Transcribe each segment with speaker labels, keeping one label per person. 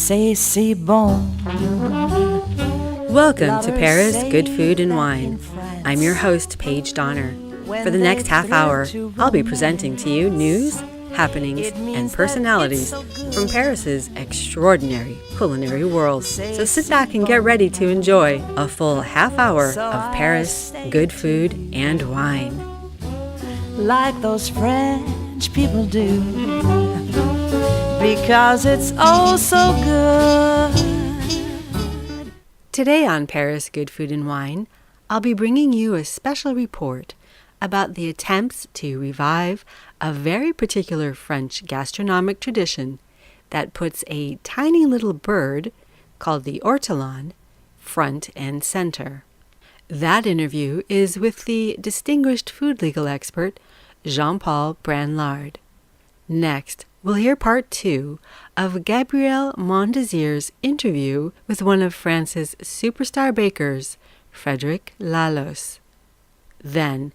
Speaker 1: c'est bon.
Speaker 2: Welcome to Paris, Good Food and Wine. I'm your host, Paige Donner. For the next half hour, I'll be presenting to you news, happenings, and personalities from Paris's extraordinary culinary world. So sit back and get ready to enjoy a full half hour of Paris, good food, and wine.
Speaker 1: Like those French people do, because it's oh so good.
Speaker 2: Today on Paris, Good Food and Wine, I'll be bringing you a special report about the attempts to revive a very particular French gastronomic tradition that puts a tiny little bird, called the ortolan, front and center. That interview is with the distinguished food legal expert, Jean-Paul Branlard. Next, we'll hear part 2 of Gabrielle Mondesir's interview with one of France's superstar bakers, Frédéric Laloux. Then,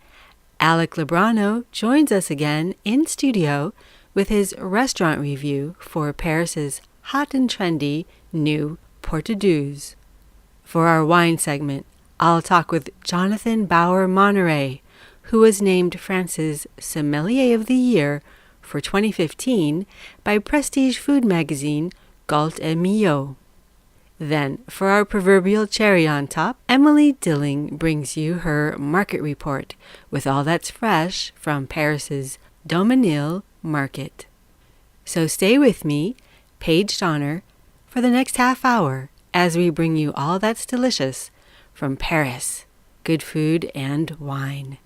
Speaker 2: Alec Lebrano joins us again in studio with his restaurant review for Paris's hot and trendy new Porte Douze. For our wine segment, I'll talk with Jonathan Bauer-Monneray, who was named France's Sommelier of the Year for 2015 by prestige food magazine Gault et Millau. Then, for our proverbial cherry on top, Emily Dilling brings you her market report with all that's fresh from Paris's Daumesnil market. So stay with me, Paige Donner, for the next half hour as we bring you all that's delicious from Paris, good food and wine.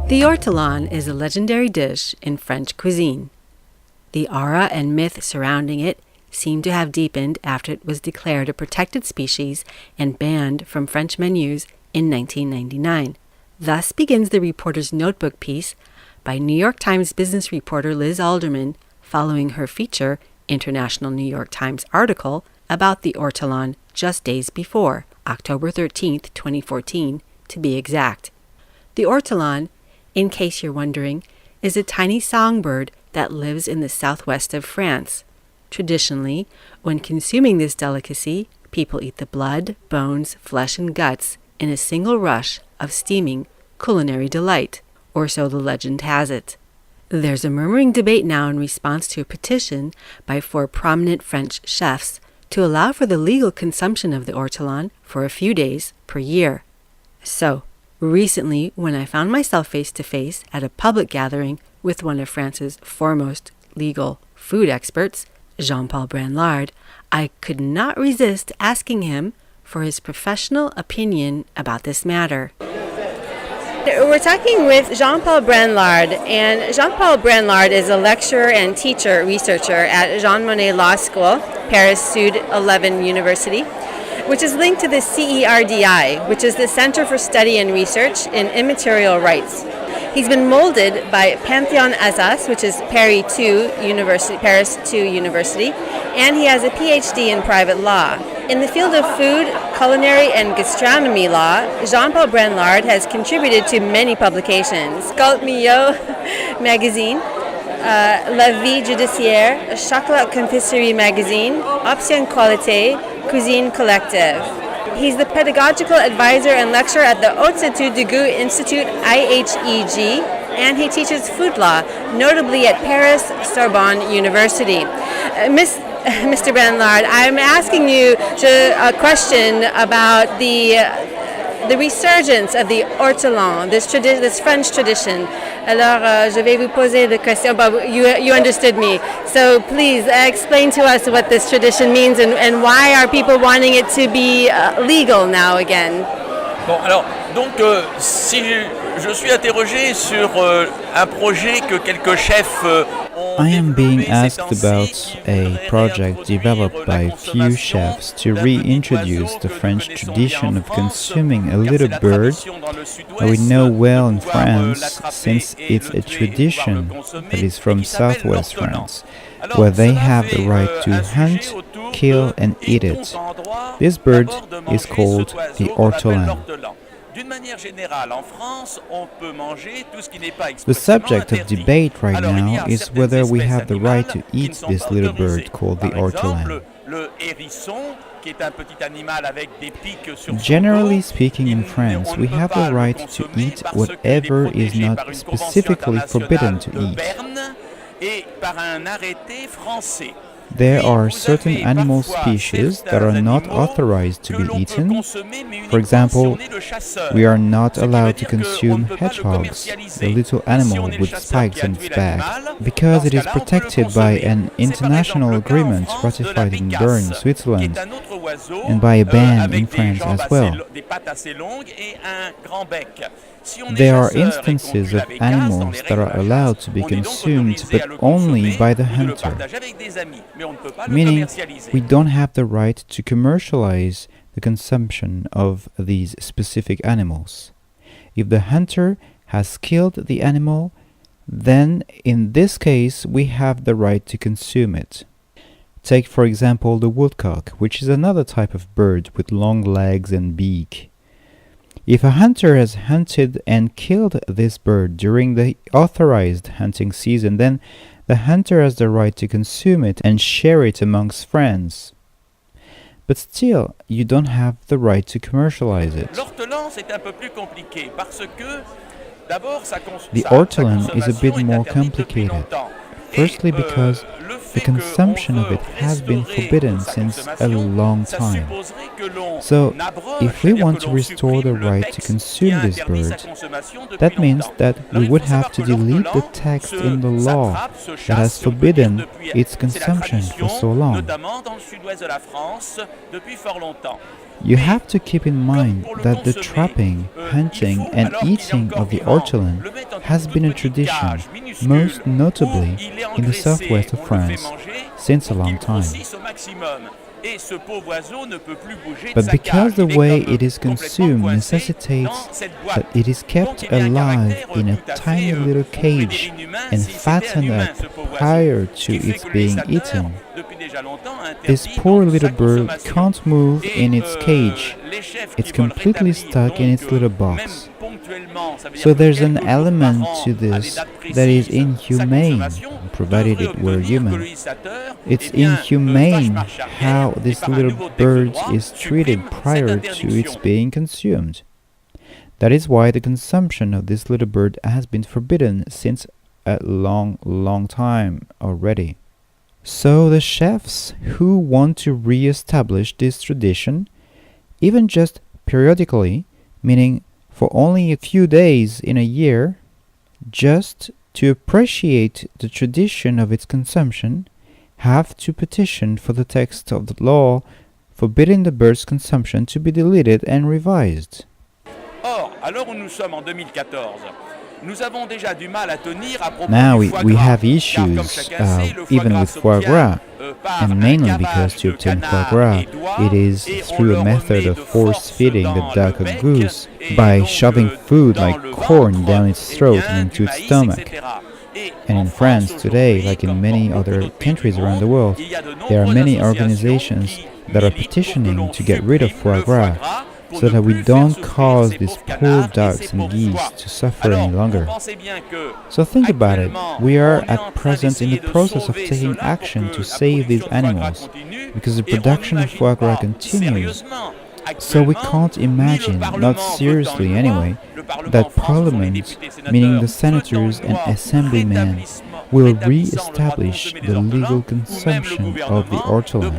Speaker 2: The ortolan is a legendary dish in French cuisine. The aura and myth surrounding it seem to have deepened after it was declared a protected species and banned from French menus in 1999. Thus begins the reporter's notebook piece by New York Times business reporter Liz Alderman following her feature International New York Times article about the ortolan just days before, October 13th, 2014, to be exact. The ortolan, in case you're wondering, is a tiny songbird that lives in the southwest of France. Traditionally, when consuming this delicacy, people eat the blood, bones, flesh, and guts in a single rush of steaming culinary delight, or so the legend has it. There's a murmuring debate now in response to a petition by 4 prominent French chefs to allow for the legal consumption of the ortolan for a few days per year. So, recently, when I found myself face-to-face at a public gathering with one of France's foremost legal food experts, Jean-Paul Branlard, I could not resist asking him for his professional opinion about this matter. We're talking with Jean-Paul Branlard, and Jean-Paul Branlard is a lecturer and teacher researcher at Jean Monnet Law School, Paris Sud 11 University, which is linked to the CERDI, which is the Center for Study and Research in Immaterial Rights. He's been molded by Pantheon Assas, which is Paris 2 University, and he has a PhD in private law. In the field of food, culinary, and gastronomy law, Jean-Paul Branlard has contributed to many publications: Gault Millau magazine, La Vie Judiciaire, Chocolat Confiserie magazine, Option Qualité, Cuisine Collective. He's the pedagogical advisor and lecturer at the Hautes Études du Goût Institute, IHEG, and he teaches food law, notably at Paris Sorbonne University. Mr. Branlard, I'm asking you a question about the resurgence of the ortolan, this French tradition. Alors, je vais vous poser the question, but you understood me. So please explain to us what this tradition means and why are people wanting it to be legal now again?
Speaker 3: Bon, alors, donc, si je suis interrogé sur un projet que quelques chefs
Speaker 4: I am being asked about a project developed by a few chefs to reintroduce the French tradition of consuming a little bird that we know well in France, since it's a tradition that is from southwest France, where they have the right to hunt, kill and eat it. This bird is called the ortolan.
Speaker 3: d'une manière générale, en France, on peut manger tout ce qui n'est pas
Speaker 4: The
Speaker 3: expressément
Speaker 4: subject of
Speaker 3: interdit.
Speaker 4: debate right
Speaker 3: Alors, il y
Speaker 4: now
Speaker 3: a
Speaker 4: is
Speaker 3: certaines
Speaker 4: whether we
Speaker 3: espèces
Speaker 4: have the right
Speaker 3: animales
Speaker 4: to
Speaker 3: qui ne
Speaker 4: eat
Speaker 3: sont
Speaker 4: this
Speaker 3: pas
Speaker 4: little
Speaker 3: autorisées.
Speaker 4: bird called the
Speaker 3: Par
Speaker 4: ortolan.
Speaker 3: exemple, le hérisson, qui est un petit animal avec des pics sur son
Speaker 4: Generally
Speaker 3: dos,
Speaker 4: speaking, in France,
Speaker 3: on ne
Speaker 4: we
Speaker 3: peut
Speaker 4: have
Speaker 3: pas
Speaker 4: the
Speaker 3: le
Speaker 4: right to
Speaker 3: consommer
Speaker 4: eat
Speaker 3: parce qu'il est
Speaker 4: whatever is
Speaker 3: protégé
Speaker 4: not
Speaker 3: par une convention
Speaker 4: specifically forbidden to
Speaker 3: internationale de
Speaker 4: eat.
Speaker 3: Berne et par un arrêté français.
Speaker 4: There
Speaker 3: Puis,
Speaker 4: are
Speaker 3: vous
Speaker 4: certain
Speaker 3: avez
Speaker 4: animal
Speaker 3: parfois
Speaker 4: species that
Speaker 3: certains
Speaker 4: are not
Speaker 3: animaux
Speaker 4: authorized to
Speaker 3: que
Speaker 4: be
Speaker 3: l'on peut
Speaker 4: eaten.
Speaker 3: consommer, mais
Speaker 4: For
Speaker 3: uniquement
Speaker 4: example,
Speaker 3: si on est le chasseur.
Speaker 4: we are not
Speaker 3: Ce qui veut
Speaker 4: allowed to
Speaker 3: dire qu'on
Speaker 4: consume
Speaker 3: ne peut pas le
Speaker 4: hedgehogs,
Speaker 3: commercialiser.
Speaker 4: the little
Speaker 3: Et si
Speaker 4: animal
Speaker 3: on est le
Speaker 4: with
Speaker 3: chasseur qui
Speaker 4: spikes
Speaker 3: a
Speaker 4: on
Speaker 3: tué
Speaker 4: its back,
Speaker 3: l'animal,
Speaker 4: because
Speaker 3: dans
Speaker 4: it
Speaker 3: ce
Speaker 4: is
Speaker 3: cas-là, on peut le
Speaker 4: protected by
Speaker 3: consommer.
Speaker 4: an
Speaker 3: C'est par exemple
Speaker 4: international
Speaker 3: le cas en
Speaker 4: agreement
Speaker 3: France de la
Speaker 4: ratified in
Speaker 3: bécasse,
Speaker 4: Bern,
Speaker 3: qui
Speaker 4: Switzerland,
Speaker 3: est un autre oiseau
Speaker 4: and by a ban in
Speaker 3: avec des
Speaker 4: France
Speaker 3: jambes
Speaker 4: as well.
Speaker 3: des pattes assez longues et un grand bec. Si on est
Speaker 4: There are
Speaker 3: chasseur et qu'on
Speaker 4: instances
Speaker 3: tue la
Speaker 4: of
Speaker 3: bécasse, dans les
Speaker 4: animals
Speaker 3: règles
Speaker 4: that
Speaker 3: de
Speaker 4: are
Speaker 3: la chasse,
Speaker 4: allowed to be
Speaker 3: on est donc
Speaker 4: consumed,
Speaker 3: autorisé à
Speaker 4: but
Speaker 3: le
Speaker 4: only
Speaker 3: consommer
Speaker 4: by the
Speaker 3: ou de le
Speaker 4: hunter,
Speaker 3: partager avec des amis, mais on ne peut pas le
Speaker 4: meaning
Speaker 3: commercialiser.
Speaker 4: we don't have the right to commercialize the consumption of these specific animals. If the hunter has killed the animal, then in this case we have the right to consume it. Take for example the woodcock, which is another type of bird with long legs and beak. If a hunter has hunted and killed this bird during the authorized hunting season, then the hunter has the right to consume it and share it amongst friends. But still, you don't have the right to commercialize it.
Speaker 3: L'ortolan, c'est un peu plus compliqué parce que d'abord
Speaker 4: The ortolan is a bit more complicated. Firstly, because the consumption of it has been forbidden since a long time. So, if we want to restore the right to consume this bird, that means that we would have to delete the text in the law that has forbidden its consumption for so long. You have to keep in mind that the trapping, hunting, and eating of the ortolan has been a tradition, most notably in the southwest of France, since a long time. But because the way it is consumed necessitates that it is kept alive in a tiny little cage and fattened up prior to its being eaten, this poor little bird can't move in its cage. It's completely stuck in its little box. So there's an element to this that is inhumane, provided it were human. It's inhumane how this little bird is treated prior to its being consumed. That is why the consumption of this little bird has been forbidden since a long time already. So the chefs who want to re-establish this tradition, even just periodically, meaning for only a few days in a year, just to appreciate the tradition of its consumption, have to petition for the text of the law forbidding the bird's consumption to be deleted and revised.
Speaker 3: Or, à l'heure où nous sommes en 2014, nous avons déjà du mal à tenir à propos
Speaker 4: Now
Speaker 3: du foie
Speaker 4: we
Speaker 3: gras,
Speaker 4: have
Speaker 3: car
Speaker 4: issues,
Speaker 3: comme chacun sait, le foie
Speaker 4: even
Speaker 3: gras
Speaker 4: with foie gras,
Speaker 3: par
Speaker 4: and
Speaker 3: un
Speaker 4: mainly
Speaker 3: gavage
Speaker 4: because to
Speaker 3: de
Speaker 4: obtain foie
Speaker 3: canard
Speaker 4: gras,
Speaker 3: et d'oie,
Speaker 4: it is
Speaker 3: et on
Speaker 4: through a
Speaker 3: leur
Speaker 4: method
Speaker 3: remet
Speaker 4: of
Speaker 3: de
Speaker 4: force-feeding the
Speaker 3: dans
Speaker 4: duck
Speaker 3: le
Speaker 4: or
Speaker 3: bec,
Speaker 4: goose
Speaker 3: et
Speaker 4: by
Speaker 3: donc,
Speaker 4: shoving food
Speaker 3: dans
Speaker 4: like
Speaker 3: le
Speaker 4: corn
Speaker 3: ventre,
Speaker 4: down its
Speaker 3: eh
Speaker 4: throat
Speaker 3: bien,
Speaker 4: and into
Speaker 3: du
Speaker 4: its
Speaker 3: maïs,
Speaker 4: stomach.
Speaker 3: etc. Et
Speaker 4: And in France today, like in many other countries around the world, there are many organizations that are petitioning to get rid of foie gras so that we don't cause these poor ducks and geese to suffer any longer. So think about it, we are at present in the process of taking action to save these animals because the production of foie gras continues. So we can't imagine, not seriously anyway, that Parliament, meaning the senators and assemblymen, will re-establish the legal consumption of the ortolan.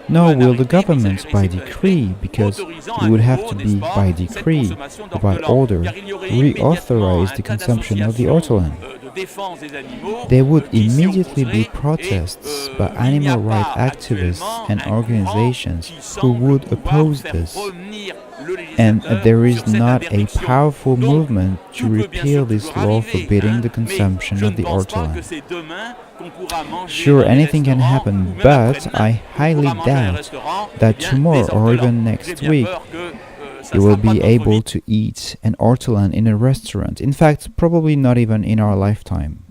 Speaker 4: Nor will the government by decree, because it would have to be by decree or by order, reauthorize the consumption of the ortolan. There would immediately be protests by animal rights activists and organizations who would oppose this. And there is not a powerful movement to repeal this law forbidding the consumption of the ortolan. Sure, anything can happen, but I highly doubt that tomorrow or even next week you will be able to eat an ortolan in a restaurant. In fact, probably not even in our lifetime.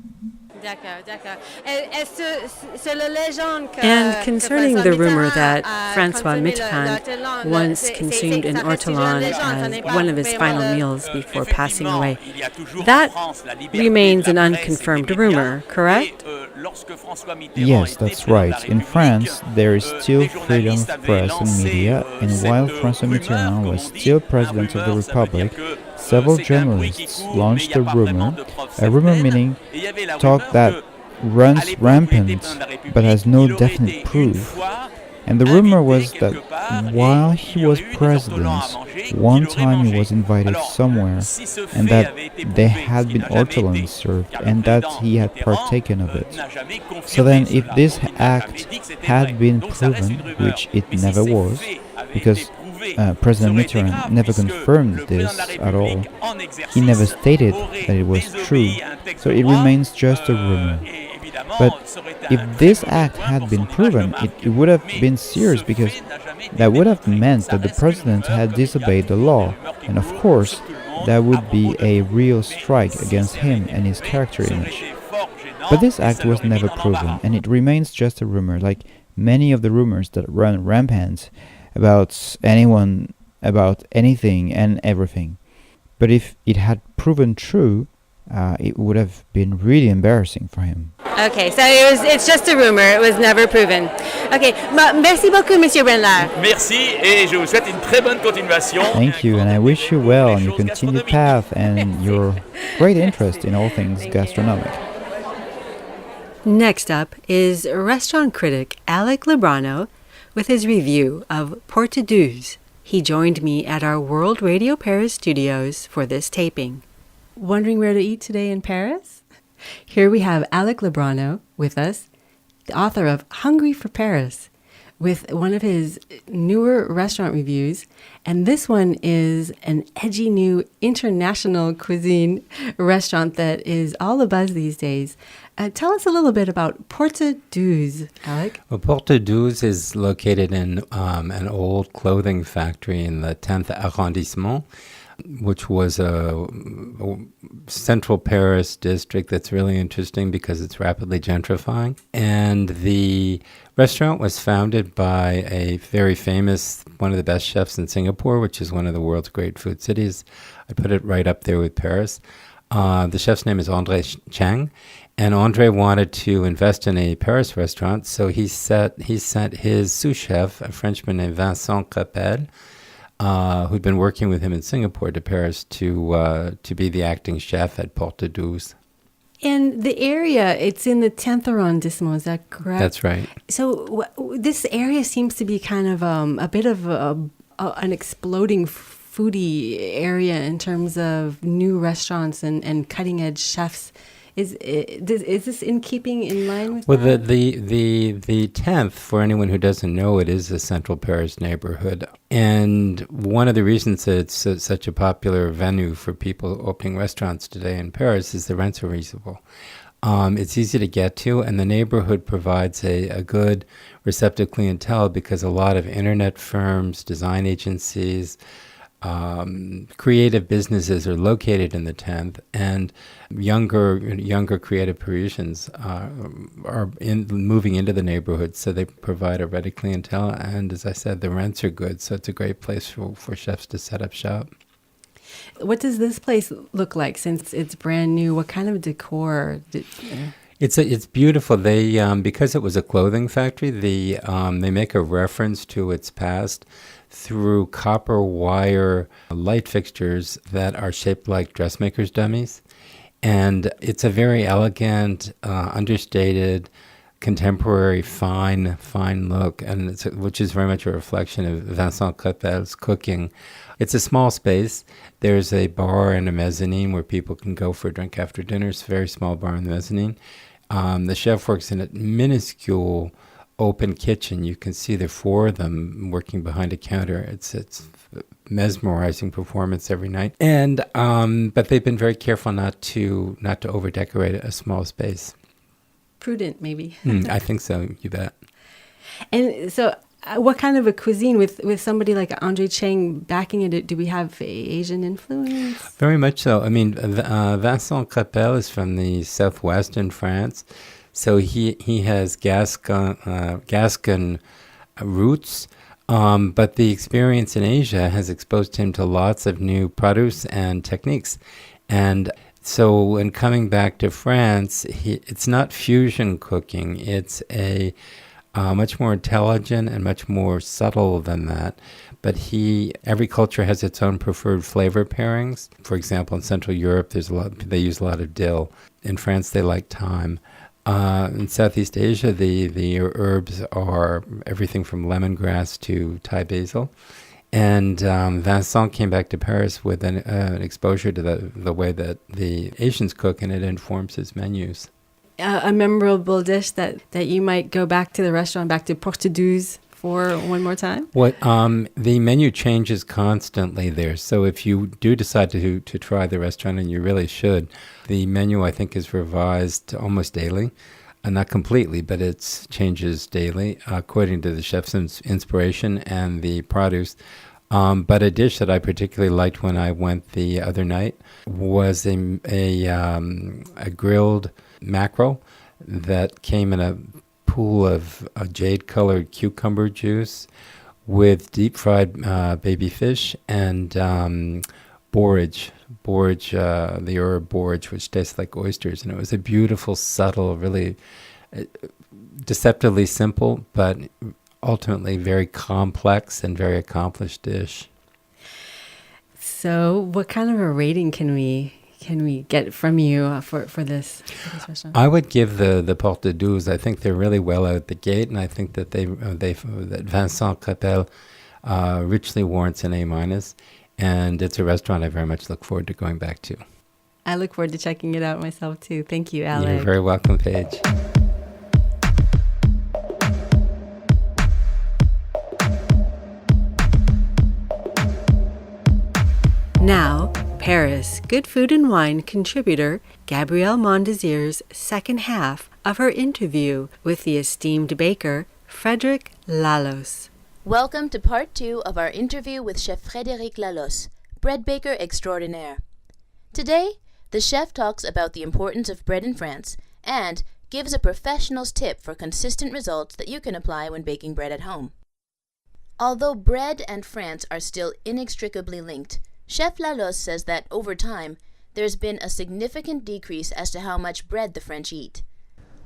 Speaker 2: And concerning the rumor that François Mitterrand once consumed an ortolan as one of his final meals before passing away, that remains an unconfirmed rumor, correct?
Speaker 4: Yes, that's right. In France, there is still freedom of press and media, and while François Mitterrand was still president of the Republic, several journalists launched a rumor meaning talk that runs rampant but has no definite proof. And the rumor was that while he was president, one time he was invited somewhere and that there had been ortolans served and that he had partaken of it. So then if this act had been proven, which it never was, because President Mitterrand never confirmed this at all, he never stated that it was true, so it remains just a rumor. But if this act had been proven, it would have been serious because that would have meant that the president had disobeyed the law, and of course, that would be a real strike against him and his character image. But this act was never proven, and it remains just a rumor, like many of the rumors that run rampant about anyone, about anything and everything. But if it had proven true, it would have been really embarrassing for him.
Speaker 2: Okay, so it's just a rumor, it was never proven. Okay, merci beaucoup, Monsieur Brenler.
Speaker 3: Merci et je vous souhaite une très bonne continuation.
Speaker 4: Thank you, and I wish you well on your continued path and your great interest in all things gastronomic.
Speaker 2: Next up is restaurant critic Alec Lebrano with his review of Porte Douze. He joined me at our World Radio Paris studios for this taping. Wondering where to eat today in Paris? Here we have Alec Lebrano with us, the author of Hungry for Paris, with one of his newer restaurant reviews. And this one is an edgy new international cuisine restaurant that is all abuzz these days. Tell us a little bit about Porte Douze, Alec.
Speaker 5: Well, Porte Douze is located in an old clothing factory in the 10th arrondissement, which was a central Paris district that's really interesting because it's rapidly gentrifying. And the restaurant was founded by a very famous, one of the best chefs in Singapore, which is one of the world's great food cities. I put it right up there with Paris. The chef's name is André Chang, and André wanted to invest in a Paris restaurant, so he sent his sous chef, a Frenchman named Vincent Crepel, who'd been working with him in Singapore, to Paris to be the acting chef at Porte Douze.
Speaker 2: And the area, it's in the 10th arrondissement, is that correct?
Speaker 5: That's right.
Speaker 2: So this area seems to be kind of a bit of an exploding foodie area in terms of new restaurants and cutting-edge chefs. Is this in keeping, in line with that?
Speaker 5: The 10th, for anyone who doesn't know, it is a central Paris neighborhood. And one of the reasons that it's such a popular venue for people opening restaurants today in Paris is the rents are reasonable. It's easy to get to, and the neighborhood provides a good receptive clientele because a lot of internet firms, design agencies, creative businesses are located in the 10th, and younger creative Parisians are moving into the neighborhood, so they provide a ready clientele, and as I said, the rents are good, so it's a great place for chefs to set up shop.
Speaker 2: What does this place look like since it's brand new? What kind of decor?
Speaker 5: It's beautiful. They because it was a clothing factory, they make a reference to its past through copper wire light fixtures that are shaped like dressmakers' dummies. And it's a very elegant, understated, contemporary, fine look, and which is very much a reflection of Vincent Crepel's cooking. It's a small space. There's a bar and a mezzanine where people can go for a drink after dinner. It's a very small bar in the mezzanine. The chef works in a minuscule open kitchen. You can see the four of them working behind a counter. It's mesmerizing performance every night. And but they've been very careful not to over decorate a small space.
Speaker 2: Prudent, maybe.
Speaker 5: I think so. You bet.
Speaker 2: And so What kind of a cuisine with somebody like Andre Cheng backing it? Do we have Asian influence?
Speaker 5: Very much so. I mean, Vincent Crapel is from the southwestern France, so he has Gascon roots. But the experience in Asia has exposed him to lots of new produce and techniques. And so when coming back to France, it's not fusion cooking. It's a much more intelligent and much more subtle than that. But every culture has its own preferred flavor pairings. For example, in Central Europe, they use a lot of dill. In France, they like thyme. In Southeast Asia, the herbs are everything from lemongrass to Thai basil. And Vincent came back to Paris with an exposure to the way that the Asians cook, and it informs his menus.
Speaker 2: A memorable dish that you might go back to the restaurant, back to Porte Douze for one more time?
Speaker 5: The menu changes constantly there. So if you do decide to try the restaurant, and you really should, the menu, I think, is revised almost daily. Not completely, but it changes daily according to the chef's inspiration and the produce. But a dish that I particularly liked when I went the other night was a grilled mackerel that came in a pool of jade-colored cucumber juice with deep-fried baby fish and borage, the herb borage, which tastes like oysters. And it was a beautiful, subtle, really deceptively simple, but ultimately very complex and very accomplished dish.
Speaker 2: So what kind of a rating can we get from you for this restaurant?
Speaker 5: I would give the Porte Douze. I think they're really well out the gate, and I think that that Vincent Crapel richly warrants an A-. And it's a restaurant I very much look forward to going back to.
Speaker 2: I look forward to checking it out myself too. Thank you, Alec.
Speaker 5: You're very welcome, Paige.
Speaker 2: Now, Paris Good Food and Wine contributor Gabrielle Mondesir's second half of her interview with the esteemed baker Frederic Laloux.
Speaker 6: Welcome to part 2 of our interview with Chef Frédéric Laloux, bread baker extraordinaire. Today, the chef talks about the importance of bread in France and gives a professional's tip for consistent results that you can apply when baking bread at home. Although bread and France are still inextricably linked, Chef Laloux says that over time, there's been a significant decrease as to how much bread the French eat.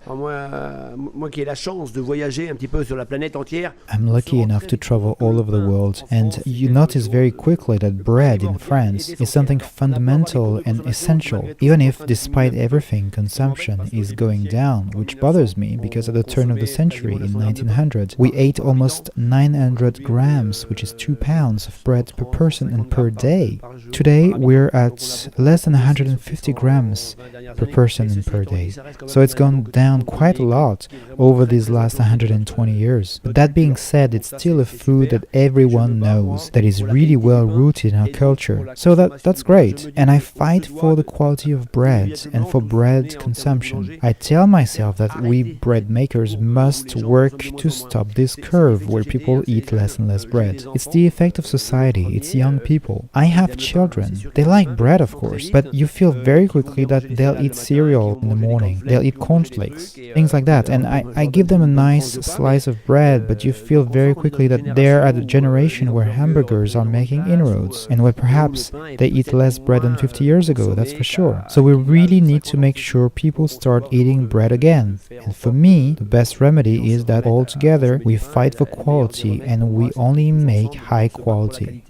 Speaker 7: Moi qui ai la chance de voyager un petit peu sur la planète entière.
Speaker 4: I'm lucky enough to travel all over the world, and you notice very quickly that bread in France is something fundamental and essential, even if, despite everything, consumption is going down, which bothers me because at the turn of the century, in 1900, we ate almost 900 grams, which is 2 pounds of bread per person and per day. Today, we're at less than 150 grams per person and per day. So it's gone down quite a lot over these last 120 years. But that being said, it's still a food that everyone knows, that is really well rooted in our culture. So that's great. And I fight for the quality of bread and for bread consumption. I tell myself that we bread makers must work to stop this curve where people eat less and less bread. It's the effect of society, it's young people. I have children. They like bread, of course, but you feel very quickly that they'll eat cereal in the morning, they'll eat cornflakes, things like that. And I give them a nice slice of bread, but you feel very quickly that they're at a generation where hamburgers are making inroads, and where perhaps they eat less bread than 50 years ago, that's for sure. So we really need to make sure people start eating bread again. And for me, the best remedy is that all together we fight for quality and we only make high quality.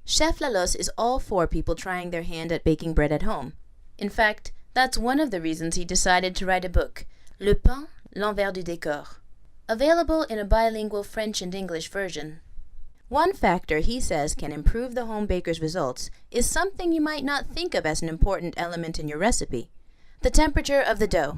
Speaker 6: Chef Laloux is all for people trying their hand at baking bread at home. In fact, that's one of the reasons he decided to write a book, Le Pain, l'envers du décor, available in a bilingual French and English version. One factor he says can improve the home baker's results is something you might not think of as an important element in your recipe: the temperature of the dough.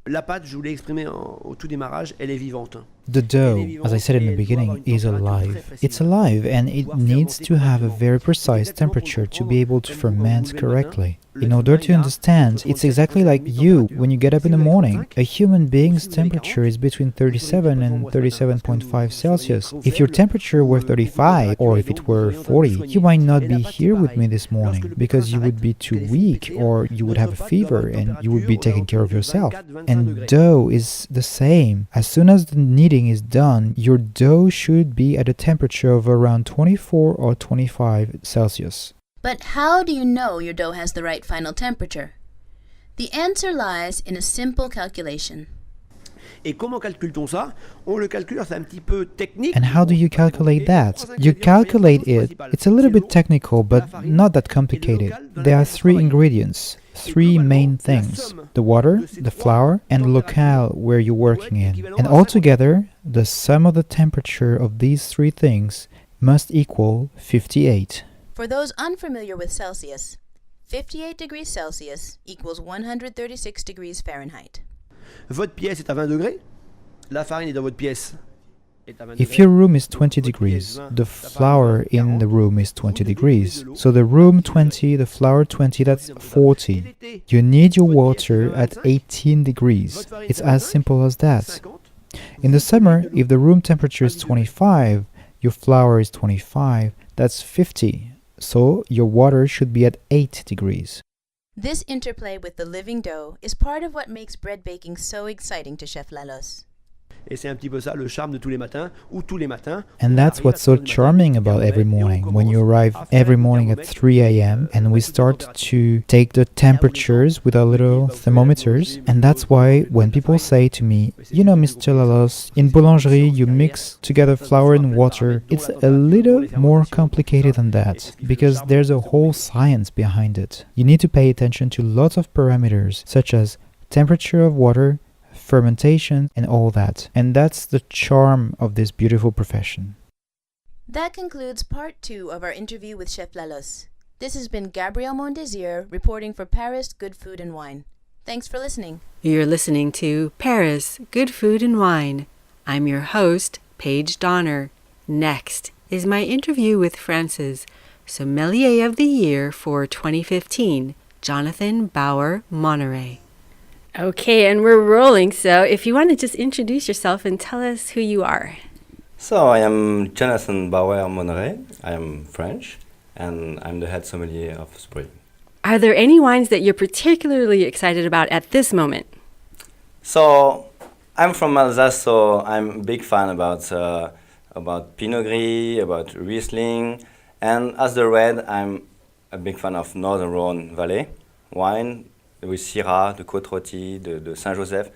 Speaker 7: La pâte, je voulais exprimer au tout démarrage, elle est vivante.
Speaker 4: The dough, as I said in the beginning, is alive. It's alive and it needs to have a very precise temperature to be able to ferment correctly. In order to understand, it's exactly like you when you get up in the morning. A human being's temperature is between 37 and 37.5 Celsius. If your temperature were 35 or if it were 40, you might not be here with me this morning because you would be too weak or you would have a fever and you would be taking care of yourself. And dough is the same. As soon as the kneading is done, your dough should be at a temperature of around 24 or 25 Celsius.
Speaker 6: But how do you know your dough has the right final temperature? The answer lies in a simple calculation.
Speaker 7: Et comment calcule-t-on ça? On le calcule, c'est un petit peu technique.
Speaker 4: And how do you calculate that? You calculate it. It's a little bit technical, but not that complicated. There are three ingredients, three main things: the water, the flour, and the locale where you're working in. And altogether, the sum of the temperature of these three things must equal 58.
Speaker 6: For those unfamiliar with Celsius, 58 degrees Celsius equals 136 degrees Fahrenheit.
Speaker 7: Votre pièce est à 20 degrés. La farine est dans votre pièce.
Speaker 4: If your room is 20 degrees, the flour in the room is 20 degrees. So the room 20, the flour 20, that's 40. You need your water at 18 degrees. It's as simple as that. In the summer, if the room temperature is 25, your flour is 25, that's 50. So your water should be at 8 degrees.
Speaker 6: This interplay with the living dough is part of what makes bread baking so exciting to Chef Lalos.
Speaker 7: Et c'est un petit peu ça le charme de tous les matins ou tous les matins.
Speaker 4: And that's what's so charming about every morning. When you arrive every morning at 3 a.m. and we start to take the temperatures with our little thermometers. And that's why when people say to me, you know, Mr. Lalos, in boulangerie you mix together flour and water, it's a little more complicated than that because there's a whole science behind it. You need to pay attention to lots of parameters such as temperature of water, fermentation, and all that. And that's the charm of this beautiful profession.
Speaker 6: That concludes part 2 of our interview with Chef Lalos. This has been Gabrielle Mondesir reporting for Paris Good Food and Wine. Thanks for listening.
Speaker 2: You're listening to Paris Good Food and Wine. I'm your host, Paige Donner. Next is my interview with France's Sommelier of the Year for 2015, Jonathan Bauer-Monneray. Okay, and we're rolling, so if you want to just introduce yourself and tell us who you are.
Speaker 8: So I am Jonathan Bauer-Monneray. I am French, and I'm the head sommelier of Spring.
Speaker 2: Are there any wines that you're particularly excited about at this moment?
Speaker 8: So I'm from Alsace, so I'm a big fan about Pinot Gris, about Riesling, and as the red, I'm a big fan of Northern Rhone Valley wine, with Syrah, the Côte Rôtie, the Saint-Joseph.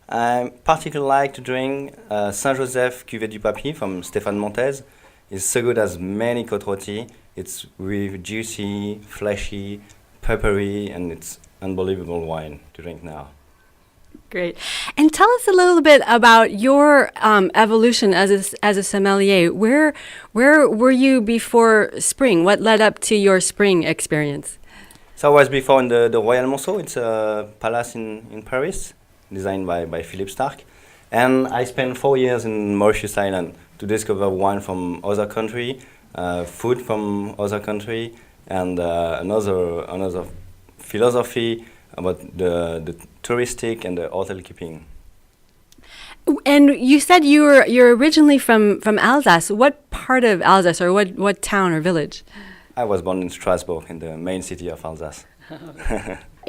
Speaker 8: I particularly like to drink Saint-Joseph Cuvée du Papy from Stéphane Montez. It's so good as many Côte Rôtie. It's really juicy, fleshy, peppery, and it's unbelievable wine to drink now.
Speaker 2: Great. And tell us a little bit about your evolution as a sommelier. Where were you before Spring? What led up to your Spring experience?
Speaker 8: So I was before in the Royal Monceau. It's a palace in Paris, designed by Philippe Starck. And I spent 4 years in Mauritius Island to discover wine from other country, food from other country, and another philosophy about the touristic and the hotel keeping.
Speaker 2: And you said you're originally from Alsace. What part of Alsace, or what town or village?
Speaker 8: I was born in Strasbourg, in the main city of Alsace.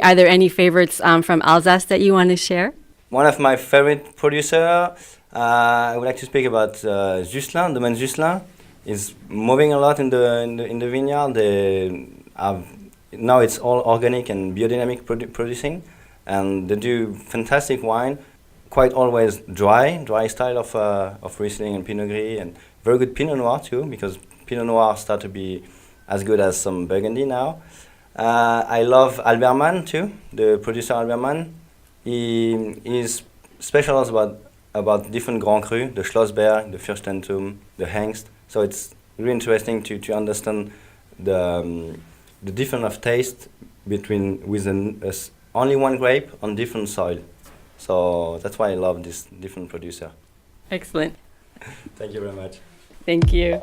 Speaker 2: Are there any favorites from Alsace that you want to share?
Speaker 8: One of my favorite producers, I would like to speak about Zuslin, Domaine Zuslin, is moving a lot in the vineyard. They have, now it's all organic and biodynamic producing, and they do fantastic wine, quite always dry style of Riesling and Pinot Gris, and very good Pinot Noir too, because Pinot Noir start to be as good as some Burgundy now. I love Alberman too, the producer Alberman. He is specialized about different Grand Cru, the Schlossberg, the Fürstentum, the Hengst. So it's really interesting to understand the difference of taste between only one grape on different soil. So that's why I love this different producer.
Speaker 2: Excellent.
Speaker 8: Thank you very much.
Speaker 2: Thank you.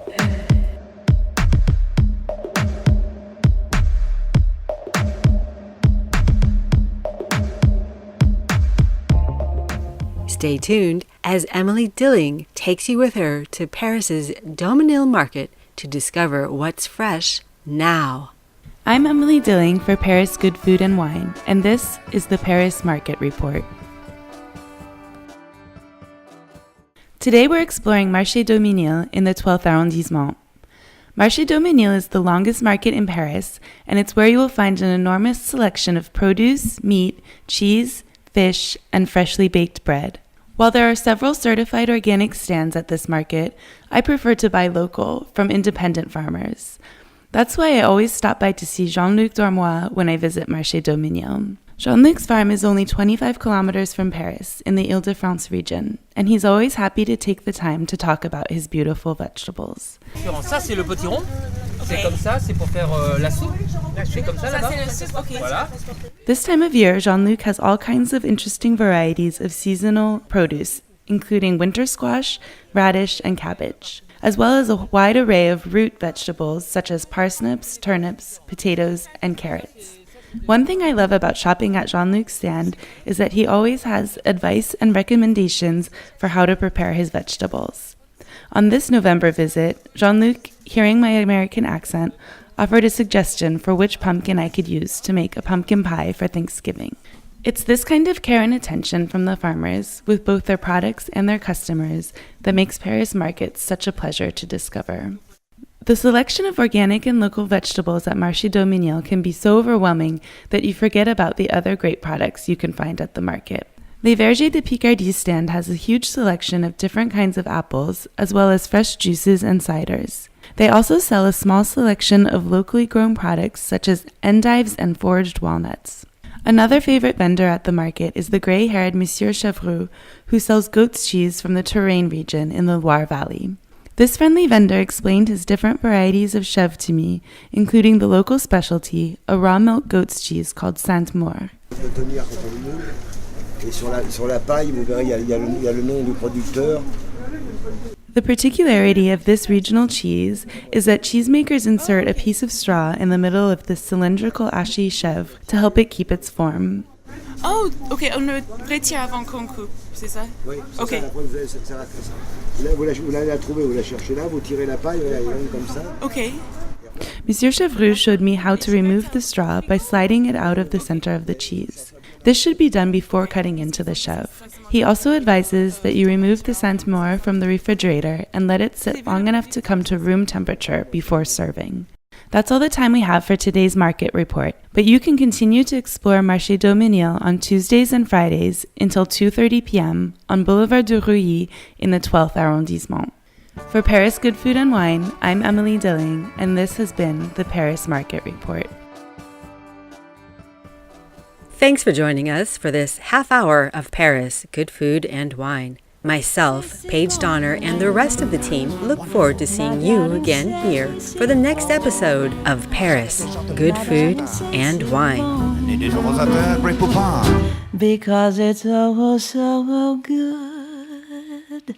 Speaker 2: Stay tuned as Emily Dilling takes you with her to Paris's Daumesnil market to discover what's fresh now.
Speaker 9: I'm Emily Dilling for Paris Good Food and Wine, and this is the Paris Market Report. Today we're exploring Marché Daumesnil in the 12th arrondissement. Marché Daumesnil is the longest market in Paris, and it's where you will find an enormous selection of produce, meat, cheese, fish, and freshly baked bread. While there are several certified organic stands at this market, I prefer to buy local, from independent farmers. That's why I always stop by to see Jean-Luc Dormois when I visit Marché Daumesnil. Jean-Luc's farm is only 25 kilometers from Paris, in the Île-de-France region, and he's always happy to take the time to talk about his beautiful vegetables.
Speaker 10: Ça, c'est le potiron. C'est comme ça, c'est pour faire la soupe. C'est comme ça là-bas. Voilà.
Speaker 9: This time of year, Jean-Luc has all kinds of interesting varieties of seasonal produce, including winter squash, radish, and cabbage, as well as a wide array of root vegetables such as parsnips, turnips, potatoes, and carrots. One thing I love about shopping at Jean-Luc's stand is that he always has advice and recommendations for how to prepare his vegetables. On this November visit, Jean-Luc, hearing my American accent, offered a suggestion for which pumpkin I could use to make a pumpkin pie for Thanksgiving. It's this kind of care and attention from the farmers, with both their products and their customers, that makes Paris markets such a pleasure to discover. The selection of organic and local vegetables at Marché Daumesnil can be so overwhelming that you forget about the other great products you can find at the market. Les Vergers de Picardie stand has a huge selection of different kinds of apples, as well as fresh juices and ciders. They also sell a small selection of locally grown products such as endives and foraged walnuts. Another favorite vendor at the market is the gray-haired Monsieur Chevroux, who sells goat's cheese from the Touraine region in the Loire Valley. This friendly vendor explained his different varieties of chèvre to me, including the local specialty, a raw milk goat's cheese called Sainte-Maure. The particularity of this regional cheese is that cheesemakers insert a piece of straw in the middle of the cylindrical hachis chèvre to help it keep its form.
Speaker 11: Oh, ok, on le retire avant qu'on coupe, c'est ça?
Speaker 7: Oui, c'est
Speaker 11: okay.
Speaker 7: Ça, après vous allez la trouver, vous la cherchez là, vous tirez la paille, elle est comme ça.
Speaker 11: Ok.
Speaker 9: Monsieur Chevroux showed me how to remove the straw by sliding it out of the center of the cheese. This should be done before cutting into the chèvre. He also advises that you remove the Sainte-Maure from the refrigerator and let it sit long enough to come to room temperature before serving. That's all the time we have for today's market report, but you can continue to explore Marché Daumesnil on Tuesdays and Fridays until 2:30 p.m. on Boulevard du Rouilly in the 12th arrondissement. For Paris Good Food and Wine, I'm Emily Dilling, and this has been the Paris Market Report.
Speaker 2: Thanks for joining us for this half hour of Paris Good Food and Wine. Myself, Paige Donner, and the rest of the team look forward to seeing you again here for the next episode of Paris Good Food and Wine.
Speaker 1: Because it's so good.